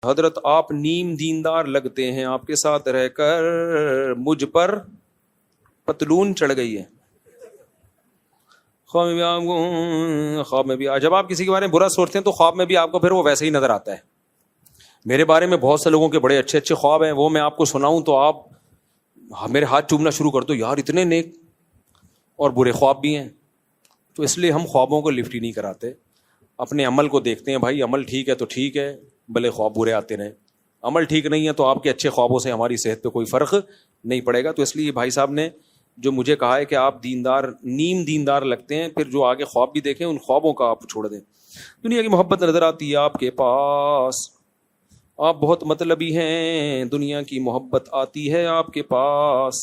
حضرت آپ نیم دیندار لگتے ہیں، آپ کے ساتھ رہ کر مجھ پر پتلون چڑھ گئی ہے۔ خواب میں بھی جب آپ کسی کے بارے میں برا سوچتے ہیں تو خواب میں بھی آپ کو پھر وہ ویسے ہی نظر آتا ہے۔ میرے بارے میں بہت سے لوگوں کے بڑے اچھے اچھے خواب ہیں، وہ میں آپ کو سناؤں تو آپ میرے ہاتھ چومنا شروع کر دو، یار اتنے نیک اور برے خواب بھی ہیں۔ تو اس لیے ہم خوابوں کو لفٹ ہی نہیں کراتے، اپنے عمل کو دیکھتے ہیں۔ بھائی عمل ٹھیک ہے تو ٹھیک ہے، بھلے خواب برے آتے رہیں۔ عمل ٹھیک نہیں ہے تو آپ کے اچھے خوابوں سے ہماری صحت پہ کوئی فرق نہیں پڑے گا۔ تو اس لیے بھائی صاحب نے جو مجھے کہا ہے کہ آپ دیندار نیم دیندار لگتے ہیں، پھر جو آگے خواب بھی دیکھیں ان خوابوں کا آپ چھوڑ دیں۔ دنیا کی محبت نظر آتی ہے آپ کے پاس، آپ بہت مطلبی ہیں، دنیا کی محبت آتی ہے آپ کے پاس،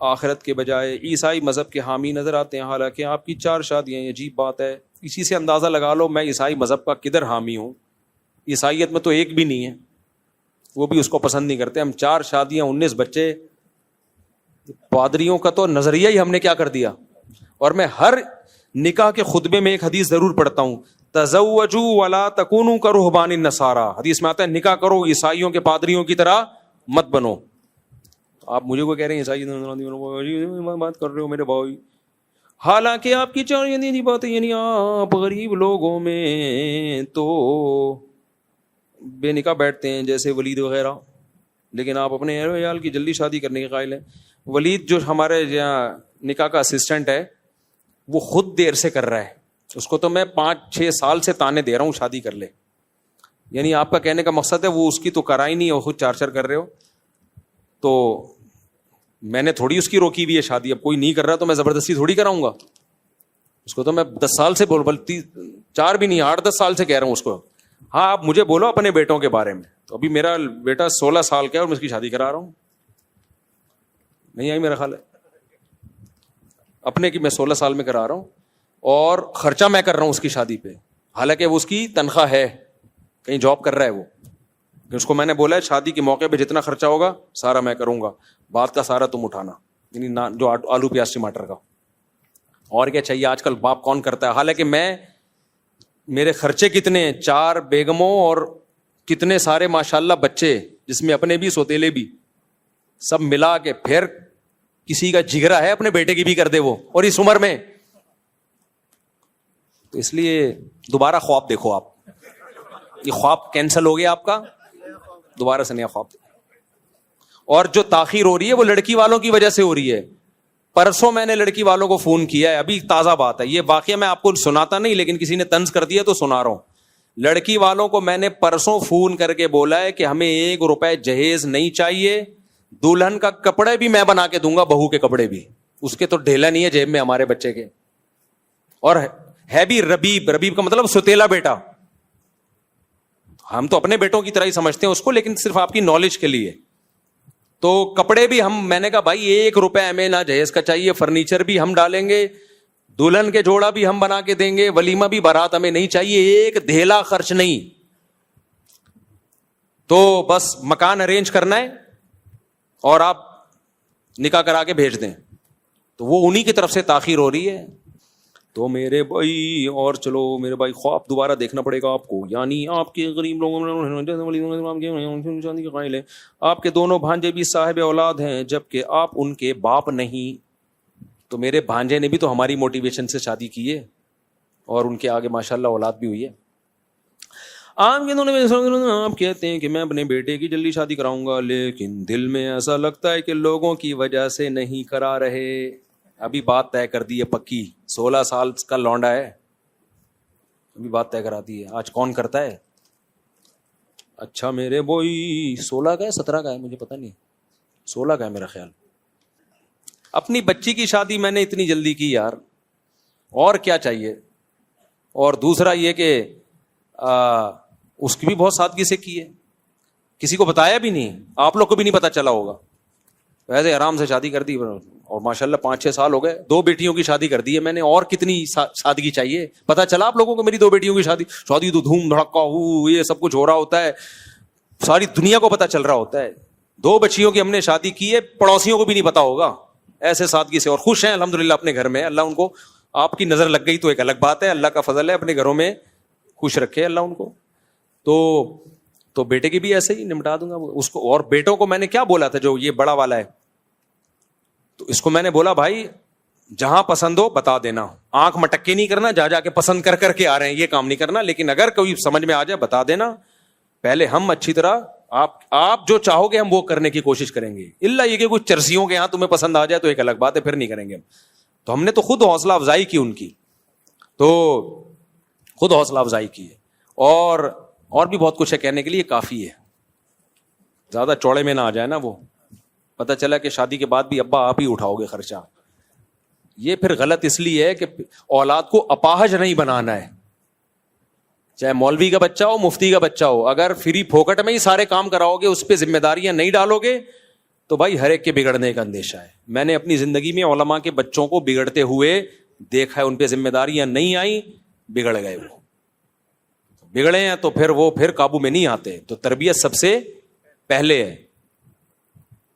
آخرت کے بجائے عیسائی مذہب کے حامی نظر آتے ہیں، حالانکہ آپ کی 4 شادیاں ہیں۔ عجیب بات ہے، اسی سے اندازہ لگا لو میں عیسائی مذہب کا کدھر حامی ہوں۔ عیسائیت میں تو ایک بھی نہیں ہے، وہ بھی اس کو پسند نہیں کرتے۔ ہم 4 شادیاں 19 بچے، پادریوں کا تو نظریہ ہی ہم نے کیا کر دیا۔ اور میں ہر نکاح کے خطبے میں ایک حدیث ضرور پڑھتا ہوں، تزوجوا ولا تکونوا کرہبان النصارى، حدیث میں آتا ہے نکاح کرو عیسائیوں کے پادریوں کی طرح مت بنو۔ آپ مجھے کو کہہ رہے ہیں عیسائی بات کر رہے ہو میرے بھائی، حالانکہ آپ کی 4 بات ہے، یعنی آپ غریب لوگوں میں تو بے نکاح بیٹھتے ہیں جیسے ولید وغیرہ، لیکن آپ اپنے عیال کی جلدی شادی کرنے کے قائل ہیں۔ ولید جو ہمارے یہاں نکاح کا اسسٹنٹ ہے وہ خود دیر سے کر رہا ہے، اس کو تو میں 5-6 سال سے تانے دے رہا ہوں شادی کر لے۔ یعنی آپ کا کہنے کا مقصد ہے وہ اس کی تو کرا ہی نہیں ہے، خود 4 کر رہے ہو۔ تو میں نے تھوڑی اس کی روکی ہوئی ہے شادی، اب کوئی نہیں کر رہا تو میں زبردستی تھوڑی کراؤں گا اس کو، تو میں 10 سال سے بلتی 4 بھی نہیں 8-10 سال سے کہہ رہا ہوں اس کو۔ ہاں آپ مجھے بولو اپنے بیٹوں کے بارے میں، تو ابھی میرا بیٹا 16 سال کا ہے اور میں اس کی شادی کرا رہا ہوں، نہیں آئی میرا خیال ہے اپنے کی، میں 16 سال میں کرا رہا ہوں اور خرچہ میں کر رہا ہوں اس کی شادی پہ، حالانکہ وہ اس کی تنخواہ ہے، کہیں جاب کر رہا ہے وہ، اس کو میں نے بولا ہے شادی کے موقع پہ جتنا خرچہ ہوگا سارا میں کروں گا، بات کا سارا تم اٹھانا، یعنی جو آلو پیاز ٹماٹر کا۔ اور کیا چاہیے، آج کل باپ کون کرتا ہے، حالانکہ میرے خرچے کتنے ہیں، 4 بیگموں اور کتنے سارے ماشاءاللہ بچے، جس میں اپنے بھی سوتیلے بھی، سب ملا کے پھر کسی کا جگرا ہے اپنے بیٹے کی بھی کر دے وہ، اور اس عمر میں۔ تو اس لیے دوبارہ خواب دیکھو، آپ یہ خواب کینسل ہو گیا آپ کا، دوبارہ سے نیا خواب دیکھو۔ اور جو تاخیر ہو رہی ہے وہ لڑکی والوں کی وجہ سے ہو رہی ہے۔ پرسوں میں نے لڑکی والوں کو فون کیا ہے، ابھی تازہ بات ہے یہ، واقعہ میں آپ کو سناتا نہیں لیکن کسی نے طنز کر دیا تو سنا رہا ہوں۔ لڑکی والوں کو میں نے پرسوں فون کر کے بولا ہے کہ ہمیں 1 روپے جہیز نہیں چاہیے، دلہن کا کپڑے بھی میں بنا کے دوں گا، بہو کے کپڑے بھی، اس کے تو ڈھیلا نہیں ہے جیب میں ہمارے بچے کے، اور ہے بھی ربیب کا مطلب سوتیلا بیٹا، ہم تو اپنے بیٹوں کی طرح ہی سمجھتے ہیں اس کو، لیکن صرف آپ کی نالج کے لیے۔ تو کپڑے بھی میں نے کہا بھائی 1 روپے ہمیں نہ جہیز کا چاہیے، فرنیچر بھی ہم ڈالیں گے، دلہن کے جوڑا بھی ہم بنا کے دیں گے، ولیمہ بھی بارات ہمیں نہیں چاہیے، 1 دھیلا خرچ نہیں۔ تو بس مکان ارینج کرنا ہے اور آپ نکاح کرا کے بھیج دیں، تو وہ انہی کی طرف سے تاخیر ہو رہی ہے۔ تو میرے بھائی، اور چلو میرے بھائی، خواب دوبارہ دیکھنا پڑے گا آپ کو، یعنی آپ کے غریب لوگوں کے قائل ہیں، آپ کے دونوں بھانجے بھی صاحب اولاد ہیں جبکہ آپ ان کے باپ نہیں۔ تو میرے بھانجے نے بھی تو ہماری موٹیویشن سے شادی کی ہے اور ان کے آگے ماشاءاللہ اولاد بھی ہوئی ہے۔ آپ کہتے ہیں کہ میں اپنے بیٹے کی جلدی شادی کراؤں گا، لیکن دل میں ایسا لگتا ہے کہ لوگوں کی وجہ سے نہیں کرا رہے۔ ابھی بات طے کر دی ہے پکی، 16 سال کا لونڈا ہے، ابھی بات طے کرا دی ہے، آج کون کرتا ہے؟ اچھا میرے بوئی 16 کا ہے 17 کا ہے مجھے پتہ نہیں، 16 کا ہے میرا خیال۔ اپنی بچی کی شادی میں نے اتنی جلدی کی یار، اور کیا چاہیے؟ اور دوسرا یہ کہ اس کی بھی بہت سادگی سے کی ہے، کسی کو بتایا بھی نہیں، آپ لوگ کو بھی نہیں پتا چلا ہوگا، ویسے آرام سے شادی کر دی، اور ماشاءاللہ 5-6 سال ہو گئے، 2 بیٹیوں کی شادی کر دی ہے میں نے، اور کتنی سادگی چاہیے؟ پتا چلا آپ لوگوں کو میری 2 بیٹیوں کی شادی تو دھوم دھڑکا یہ سب کچھ ہو رہا ہوتا ہے، ساری دنیا کو پتا چل رہا ہوتا ہے۔ 2 بچیوں کی ہم نے شادی کی ہے، پڑوسیوں کو بھی نہیں پتا ہوگا، ایسے سادگی سے، اور خوش ہیں الحمدللہ اپنے گھر میں۔ اللہ ان کو، آپ کی نظر لگ گئی تو ایک الگ بات ہے، اللہ کا فضل ہے، اپنے گھروں میں خوش رکھے اللہ ان کو۔ تو بیٹے کی بھی ایسے ہی نمٹا دوں گا اس کو. اور بیٹوں کو میں نے کیا بولا تھا, جو یہ بڑا والا ہے, تو اس کو میں نے بولا بھائی جہاں پسند ہو بتا دینا, آنکھ مٹکے نہیں کرنا, جا کے پسند کر کے آ رہے ہیں, یہ کام نہیں کرنا. لیکن اگر کوئی سمجھ میں آ جائے بتا دینا. پہلے ہم اچھی طرح آپ جو چاہو گے ہم وہ کرنے کی کوشش کریں گے, الا یہ کہ کچھ چرسیوں کے یہاں تمہیں پسند آ جائے تو ایک الگ بات ہے, پھر نہیں کریں گے ہم. تو ہم نے تو خود حوصلہ افزائی کی ان کی, تو خود حوصلہ افزائی کی ہے. اور بھی بہت کچھ ہے کہنے کے لیے, کافی ہے, زیادہ چوڑے میں نہ آ جائے نا. وہ پتہ چلا کہ شادی کے بعد بھی ابا آپ ہی اٹھاؤ گے خرچہ. یہ پھر غلط اس لیے ہے کہ اولاد کو اپاہج نہیں بنانا ہے, چاہے مولوی کا بچہ ہو مفتی کا بچہ ہو. اگر فری پھوکٹ میں ہی سارے کام کراؤ گے, اس پہ ذمہ داریاں نہیں ڈالو گے, تو بھائی ہر ایک کے بگڑنے کا اندیشہ ہے. میں نے اپنی زندگی میں علماء کے بچوں کو بگڑتے ہوئے دیکھا ہے, ان پہ ذمہ داریاں نہیں آئیں, بگڑ گئے. وہ بگڑے ہیں تو پھر قابو میں نہیں آتے. تو تربیت سب سے پہلے ہے.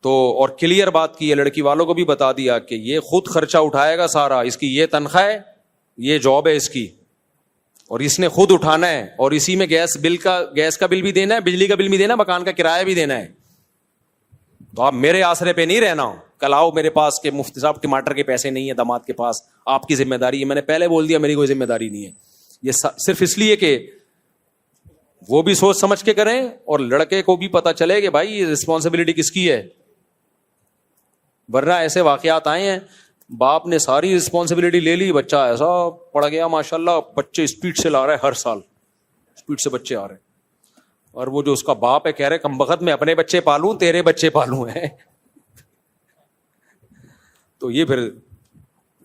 تو اور کلیئر بات کی ہے, لڑکی والوں کو بھی بتا دیا کہ یہ خود خرچہ اٹھائے گا سارا, اس کی یہ تنخواہ ہے, یہ جاب ہے اس کی, اور اس نے خود اٹھانا ہے, اور اسی میں گیس کا بل بھی دینا ہے, بجلی کا بل بھی دینا ہے, مکان کا کرایہ بھی دینا ہے. تو آپ میرے آسرے پہ نہیں رہنا ہو, کل آؤ میرے پاس کہ مفتی صاحب ٹماٹر کے پیسے نہیں ہے داماد کے پاس, آپ کی ذمہ داری ہے. میں نے پہلے بول دیا میری کوئی ذمہ داری نہیں ہے. یہ صرف اس لیے کہ وہ بھی سوچ سمجھ کے کریں, اور لڑکے کو بھی پتا چلے کہ بھائی یہ رسپانسبلٹی کس کی ہے. ورنہ ایسے واقعات آئے ہیں, باپ نے ساری رسپانسبلٹی لے لی, بچہ ایسا پڑ گیا ماشاءاللہ, بچے اسپیڈ سے لا رہے, ہر سال اسپیڈ سے بچے آ رہے, اور وہ جو اس کا باپ ہے کہہ رہے کم بخت میں اپنے بچے پالوں تیرے بچے پالوں ہیں. تو یہ پھر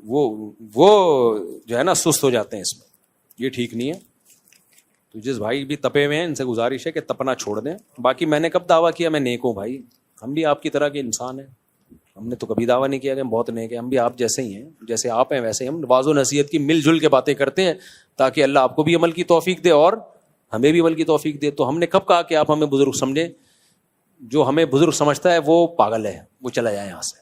وہ جو ہے نا سست ہو جاتے ہیں اس میں, یہ ٹھیک نہیں ہے. تو جس بھائی بھی تپے ہوئے ہیں ان سے گزارش ہے کہ تپنا چھوڑ دیں. باقی میں نے کب دعویٰ کیا میں نیک ہوں بھائی, ہم بھی آپ کی طرح کے انسان ہیں, ہم نے تو کبھی دعویٰ نہیں کیا کہ ہم بہت نیک ہیں. ہم بھی آپ جیسے ہی ہیں, جیسے آپ ہیں ویسے ہم واضح و نصیحت کی مل جل کے باتیں کرتے ہیں, تاکہ اللہ آپ کو بھی عمل کی توفیق دے اور ہمیں بھی عمل کی توفیق دے. تو ہم نے کب کہا کہ آپ ہمیں بزرگ سمجھیں؟ جو ہمیں بزرگ سمجھتا ہے وہ پاگل ہے, وہ چلا جائے یہاں سے.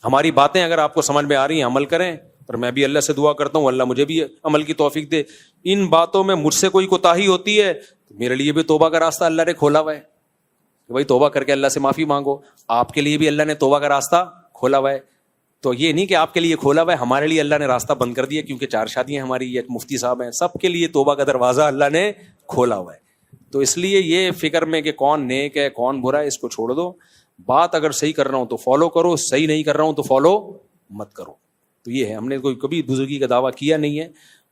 ہماری باتیں اگر آپ کو سمجھ میں آ رہی ہیں عمل کریں, اور میں بھی اللہ سے دعا کرتا ہوں اللہ مجھے بھی عمل کی توفیق دے. ان باتوں میں مجھ سے کوئی کوتاہی ہوتی ہے تو میرے لیے بھی توبہ کا راستہ اللہ نے کھولا ہوا ہے کہ بھائی توبہ کر کے اللہ سے معافی مانگو. آپ کے لیے بھی اللہ نے توبہ کا راستہ کھولا ہوا ہے. تو یہ نہیں کہ آپ کے لیے کھولا ہوا ہے, ہمارے لیے اللہ نے راستہ بند کر دیا کیونکہ 4 شادیاں ہماری, ایک مفتی صاحب ہیں, سب کے لیے توبہ کا دروازہ اللہ نے کھولا ہوا ہے. تو اس لیے یہ فکر میں کہ کون نیک ہے کون برا ہے اس کو چھوڑ دو. بات اگر صحیح کر رہا ہوں تو فالو کرو, صحیح نہیں کر رہا ہوں تو فالو مت کرو. تو یہ ہے, ہم نے کوئی کبھی بزرگی کا دعویٰ کیا نہیں ہے,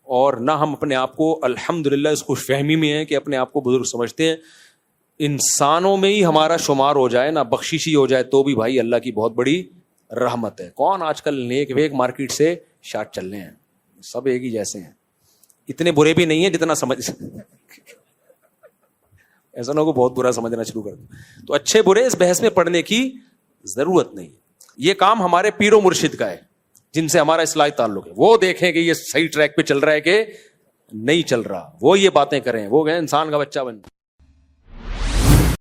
اور نہ ہم اپنے آپ کو الحمدللہ اس خوش فہمی میں ہیں کہ اپنے آپ کو بزرگ سمجھتے ہیں. انسانوں میں ہی ہمارا شمار ہو جائے نا, بخششی ہو جائے, تو بھی بھائی اللہ کی بہت بڑی رحمت ہے. کون آج کل نیک ویک مارکیٹ سے شاٹ چل رہے ہیں, سب ایک ہی جیسے ہیں, اتنے برے بھی نہیں ہیں جتنا سمجھ ایسا نہ کو بہت برا سمجھنا شروع کر دو. تو اچھے برے اس بحث میں پڑھنے کی ضرورت نہیں. یہ کام ہمارے پیر و مرشد کا ہے جن سے ہمارا اصلاحی تعلق ہے. وہ دیکھیں کہ یہ صحیح ٹریک پہ چل رہا ہے کہ نہیں چل رہا, وہ یہ باتیں کریں, وہ کہ انسان کا بچہ بن